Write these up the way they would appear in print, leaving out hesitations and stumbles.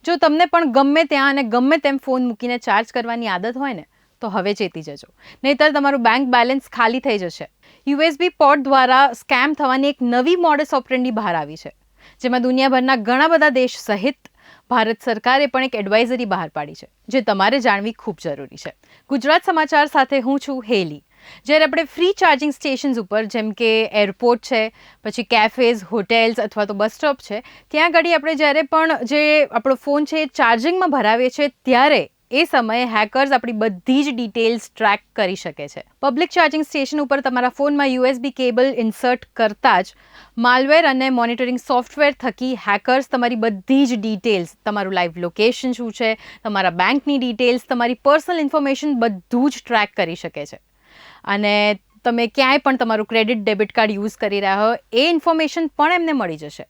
જો તમને પણ ગમે ત્યાં અને ગમે તેમ ફોન મૂકીને ચાર્જ કરવાની આદત હોય ને તો હવે ચેતી જજો, નહીંતર તમારું બેંક બેલેન્સ ખાલી થઈ જશે. યુએસબી પોર્ટ દ્વારા સ્કેમ થવાની એક નવી મોડસ ઓપરેન્ડી બહાર આવી છે, જેમાં દુનિયાભરના ઘણા બધા દેશ સહિત ભારત સરકારે પણ એક એડવાઇઝરી બહાર પાડી છે, જે તમારે જાણવી ખૂબ જરૂરી છે. ગુજરાત સમાચાર સાથે હું છું હેલી. જ્યારે આપણે ફ્રી ચાર્જિંગ સ્ટેશન્સ ઉપર, જેમ કે એરપોર્ટ છે, પછી કેફેઝ, હોટેલ્સ અથવા તો બસ સ્ટોપ છે, ત્યાં આગળ આપણે જ્યારે પણ જે આપણો ફોન છે એ ચાર્જિંગમાં ભરાવીએ છીએ, ત્યારે એ સમયે હેકર્સ આપણી બધી જ ડિટેલ્સ ટ્રેક કરી શકે છે. પબ્લિક ચાર્જિંગ સ્ટેશન ઉપર તમારા ફોનમાં યુએસબી કેબલ ઇન્સર્ટ કરતાં જ માલવેર અને મોનિટરિંગ સોફ્ટવેર થકી હેકર્સ તમારી બધી જ ડિટેલ્સ, તમારું લાઈવ લોકેશન શું છે, તમારા બેંકની ડિટેલ્સ, તમારી પર્સનલ ઇન્ફોર્મેશન બધું જ ટ્રેક કરી શકે છે. અને તમે ક્યાંય પણ તમારું ક્રેડિટ ડેબિટ કાર્ડ યુઝ કરી રહ્યા હો એ ઇન્ફોર્મેશન પણ એમને મળી જશે.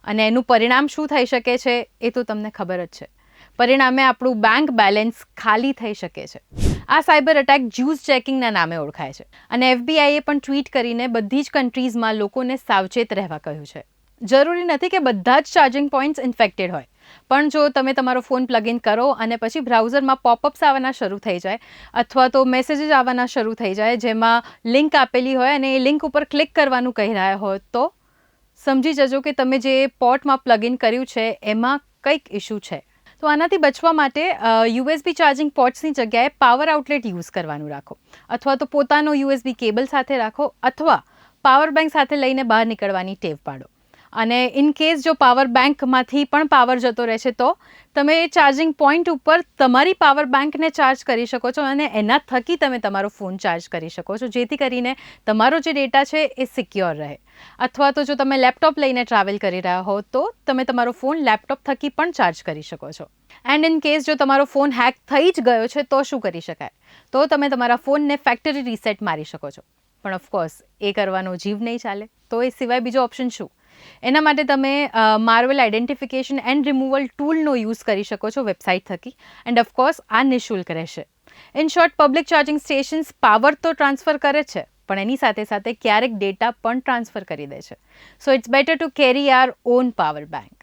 અને એનું પરિણામ શું થઈ શકે છે એ તો તમને ખબર જ છે. પરિણામે આપણું બેંક બેલેન્સ ખાલી થઈ શકે છે. આ સાયબર અટેક જ્યુઝ ચેકિંગના નામે ઓળખાય છે. અને FBI પણ ટ્વીટ કરીને બધી જ કન્ટ્રીઝમાં લોકોને સાવચેત રહેવા કહ્યું છે. જરૂરી નથી કે બધા જ ચાર્જિંગ પોઈન્ટ્સ ઇન્ફેક્ટેડ હોય, પણ જો તમે તમારો ફોન પ્લગ ઇન કરો અને પછી બ્રાઉઝરમાં પોપઅપ્સ આવવાના શરૂ થઈ જાય અથવા તો મેસેજીસ આવવાના શરૂ થઈ જાય જેમાં લિંક આપેલી હોય અને એ લિંક ઉપર ક્લિક કરવાનું કહી રહ્યા હોય, તો સમજી જજો કે તમે જે પોર્ટમાં પ્લગ ઇન કર્યું છે એમાં કંઈક ઇશ્યુ છે. તો આનાથી બચવા માટે યુએસબી ચાર્જિંગ પોર્ટ્સની જગ્યાએ પાવર આઉટલેટ યુઝ કરવાનું રાખો, અથવા તો પોતાનો યુએસબી કેબલ સાથે રાખો, અથવા પાવર બેંક સાથે લઈને બહાર નીકળવાની ટેવ પાડો. અને ઇન કેસ જો પાવર બેંકમાંથી પણ પાવર જતો રહેશે તો તમે એ ચાર્જિંગ પોઈન્ટ ઉપર તમારી પાવર બેંકને ચાર્જ કરી શકો છો અને એના થકી તમે તમારો ફોન ચાર્જ કરી શકો છો, જેથી કરીને તમારો જે ડેટા છે એ સિક્યોર રહે. અથવા તો જો તમે લેપટોપ લઈને ટ્રાવેલ કરી રહ્યા હો તો તમે તમારો ફોન લેપટોપ થકી પણ ચાર્જ કરી શકો છો. એન્ડ ઇન કેસ જો તમારો ફોન હેક થઈ જ ગયો છે તો શું કરી શકાય? તો તમે તમારા ફોનને ફેક્ટરી રીસેટ મારી શકો છો. પણ ઓફકોર્સ એ કરવાનો જીવ નહીં ચાલે, તો એ સિવાય બીજો ઓપ્શન શું? એના માટે તમે માર્વેલ આઇડેન્ટિફિકેશન એન્ડ રિમૂવલ ટૂલનો યુઝ કરી શકો છો વેબસાઇટ થકી. એન્ડ ઓફકોર્સ આ નિઃશુલ્ક રહેશે. In short, public charging stations power તો ટ્રાન્સફર કરે છે, પણ એની સાથે સાથે ક્યારેક ડેટા પણ ટ્રાન્સફર કરી દે છે. So it's better to carry our own power bank.